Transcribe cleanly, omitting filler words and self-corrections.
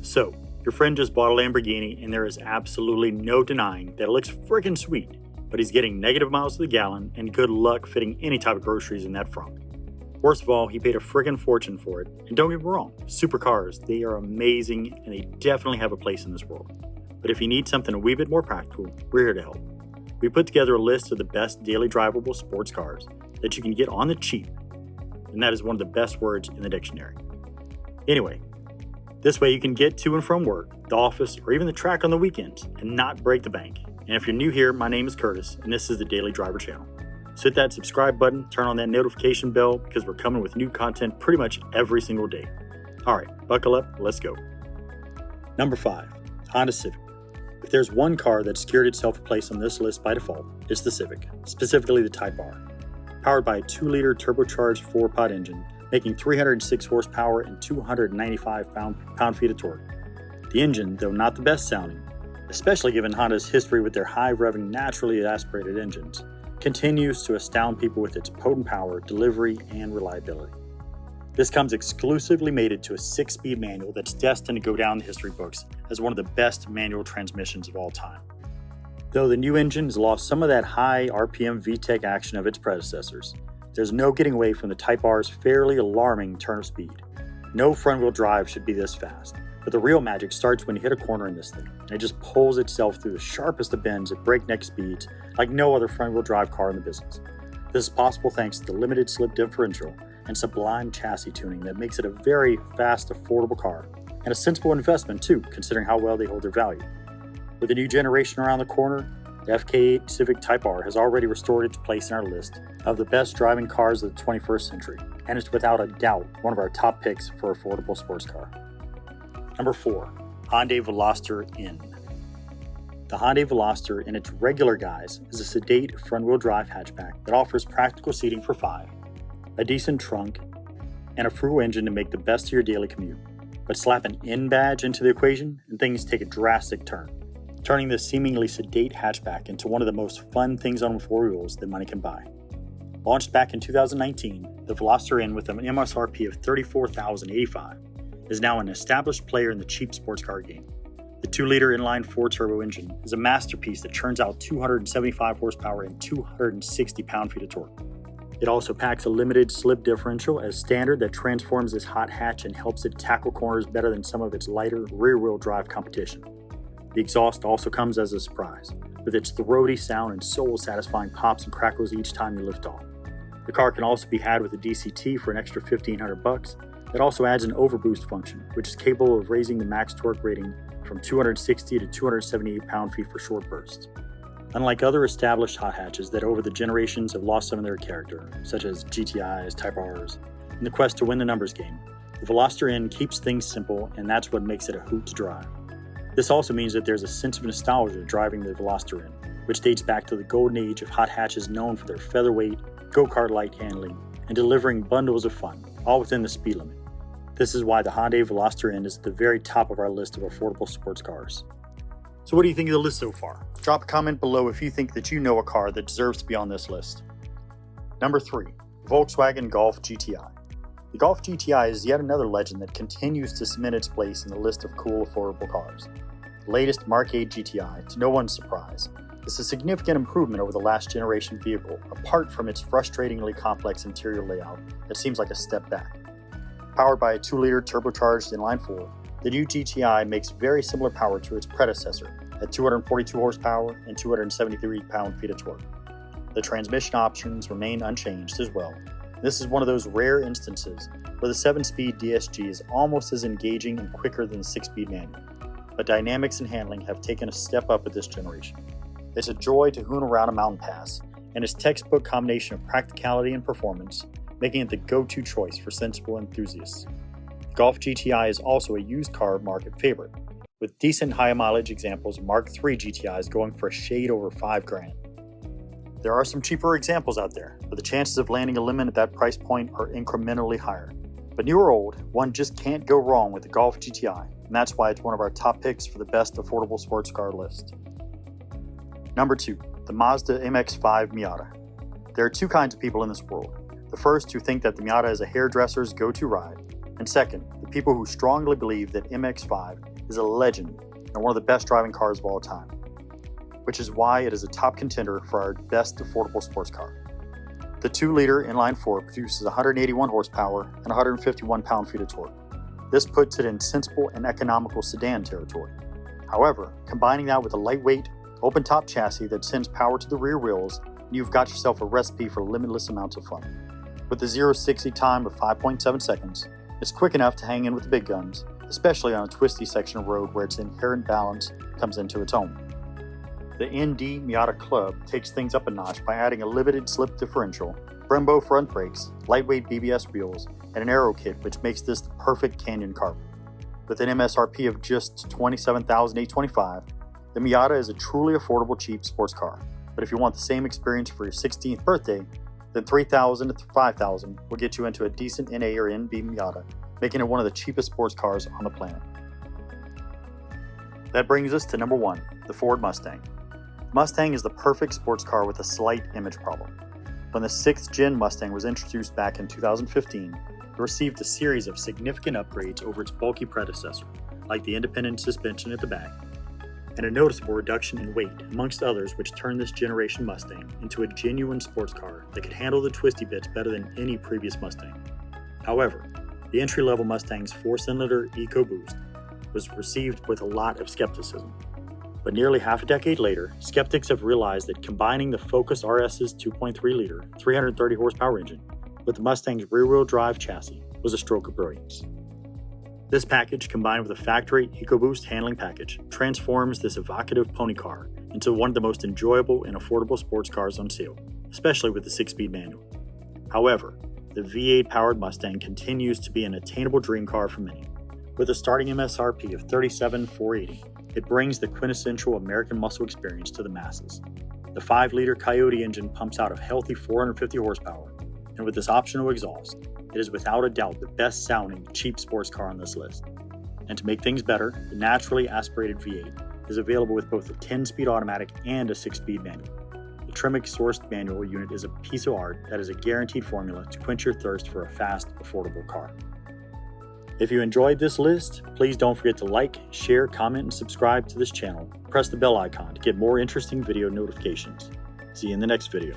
So, your friend just bought a Lamborghini and there is absolutely no denying that it looks freaking sweet, but he's getting negative miles to the gallon and good luck fitting any type of groceries in that front. Worst of all, he paid a friggin' fortune for it, and don't get me wrong, supercars, they are amazing and they definitely have a place in this world. But if you need something a wee bit more practical, we're here to help. We put together a list of the best daily drivable sports cars that you can get on the cheap, and that is one of the best words in the dictionary. Anyway, this way you can get to and from work, the office, or even the track on the weekends and not break the bank. And if you're new here, my name is Curtis, and this is the Daily Driver channel. So hit that subscribe button, turn on that notification bell, because we're coming with new content pretty much every single day. Alright, buckle up, let's go. Number 5, Honda Civic. If there's one car that secured itself a place on this list by default, it's the Civic, specifically the Type R. Powered by a 2-liter turbocharged 4-pod engine, making 306 horsepower and 295 pound-feet of torque. The engine, though not the best sounding, especially given Honda's history with their high-revving naturally aspirated engines, continues to astound people with its potent power, delivery, and reliability. This comes exclusively mated to a 6-speed manual that's destined to go down the history books as one of the best manual transmissions of all time. Though the new engine has lost some of that high RPM VTEC action of its predecessors, there's no getting away from the Type R's fairly alarming turn of speed. No front-wheel drive should be this fast, but the real magic starts when you hit a corner in this thing, and it just pulls itself through the sharpest of bends at breakneck speeds like no other front-wheel drive car in the business. This is possible thanks to the limited slip differential and sublime chassis tuning that makes it a very fast, affordable car, and a sensible investment too, considering how well they hold their value. With a new generation around the corner, the FK8 Civic Type R has already restored its place in our list of the best driving cars of the 21st century, and it's without a doubt one of our top picks for affordable sports car. Number 4, Hyundai Veloster N. The Hyundai Veloster in its regular guise is a sedate front-wheel drive hatchback that offers practical seating for 5, a decent trunk, and a frugal engine to make the best of your daily commute. But slap an N badge into the equation and things take a drastic turn, turning this seemingly sedate hatchback into one of the most fun things on 4 wheels that money can buy. Launched back in 2019, the Veloster N with an MSRP of $34,085 is now an established player in the cheap sports car game. The 2-liter inline 4-turbo engine is a masterpiece that churns out 275 horsepower and 260 pound-feet of torque. It also packs a limited slip differential as standard that transforms this hot hatch and helps it tackle corners better than some of its lighter rear-wheel drive competition. The exhaust also comes as a surprise, with its throaty sound and soul-satisfying pops and crackles each time you lift off. The car can also be had with a DCT for an extra $1,500. It also adds an overboost function, which is capable of raising the max torque rating from 260 to 278 pound-feet for short bursts. Unlike other established hot hatches that over the generations have lost some of their character, such as GTIs, Type Rs, in the quest to win the numbers game, the Veloster N keeps things simple, and that's what makes it a hoot to drive. This also means that there's a sense of nostalgia driving the Veloster N, which dates back to the golden age of hot hatches known for their featherweight, go-kart-like handling, and delivering bundles of fun, all within the speed limit. This is why the Hyundai Veloster N is at the very top of our list of affordable sports cars. So what do you think of the list so far? Drop a comment below if you think that you know a car that deserves to be on this list. Number 3, Volkswagen Golf GTI. The Golf GTI is yet another legend that continues to cement its place in the list of cool, affordable cars. The latest Mark 8 GTI, to no one's surprise, is a significant improvement over the last generation vehicle, apart from its frustratingly complex interior layout that seems like a step back. Powered by a 2-liter turbocharged inline-4, the new GTI makes very similar power to its predecessor at 242 horsepower and 273 pound-feet of torque. The transmission options remain unchanged as well. This is one of those rare instances where the 7-speed DSG is almost as engaging and quicker than the 6-speed manual, but dynamics and handling have taken a step up with this generation. It's a joy to hoon around a mountain pass, and its textbook combination of practicality and performance, making it the go-to choice for sensible enthusiasts. The Golf GTI is also a used car market favorite, with decent high-mileage examples of Mark III GTIs going for a shade over $5,000. There are some cheaper examples out there, but the chances of landing a lemon at that price point are incrementally higher. But new or old, one just can't go wrong with the Golf GTI, and that's why it's one of our top picks for the best affordable sports car list. Number 2, the Mazda MX-5 Miata. There are 2 kinds of people in this world. The first who think that the Miata is a hairdresser's go-to ride, And second, the people who strongly believe that MX-5 is a legend and one of the best driving cars of all time, which is why it is a top contender for our best affordable sports car. The 2-liter inline-4 produces 181 horsepower and 151 pound-feet of torque. This puts it in sensible and economical sedan territory. However, combining that with a lightweight, open-top chassis that sends power to the rear wheels, you've got yourself a recipe for limitless amounts of fun. With the 0-60 time of 5.7 seconds, it's quick enough to hang in with the big guns, especially on a twisty section of road where its inherent balance comes into its own. The ND Miata Club takes things up a notch by adding a limited slip differential, Brembo front brakes, lightweight BBS wheels, and an aero kit which makes this the perfect canyon car. With an MSRP of just $27,825, the Miata is a truly affordable cheap sports car. But if you want the same experience for your 16th birthday, then $3,000 to $5,000 will get you into a decent NA or NB Miata, making it one of the cheapest sports cars on the planet. That brings us to number 1, the Ford Mustang. Mustang is the perfect sports car with a slight image problem. When the 6th gen Mustang was introduced back in 2015, it received a series of significant upgrades over its bulky predecessor, like the independent suspension at the back, and a noticeable reduction in weight, amongst others, which turned this generation Mustang into a genuine sports car that could handle the twisty bits better than any previous Mustang. However, the entry-level Mustang's 4-cylinder EcoBoost was received with a lot of skepticism. But nearly half a decade later, skeptics have realized that combining the Focus RS's 2.3-liter, 330 horsepower engine with the Mustang's rear-wheel drive chassis was a stroke of brilliance. This package, combined with a factory EcoBoost handling package, transforms this evocative pony car into one of the most enjoyable and affordable sports cars on sale, especially with the 6-speed manual. However, the V8-powered Mustang continues to be an attainable dream car for many. With a starting MSRP of $37,480, it brings the quintessential American muscle experience to the masses. The 5-liter Coyote engine pumps out a healthy 450 horsepower, and with this optional exhaust, it is without a doubt the best-sounding cheap sports car on this list. And to make things better, the naturally aspirated V8 is available with both a 10-speed automatic and a 6-speed manual. The Tremec-sourced manual unit is a piece of art that is a guaranteed formula to quench your thirst for a fast, affordable car. If you enjoyed this list, please don't forget to like, share, comment, and subscribe to this channel. Press the bell icon to get more interesting video notifications. See you in the next video.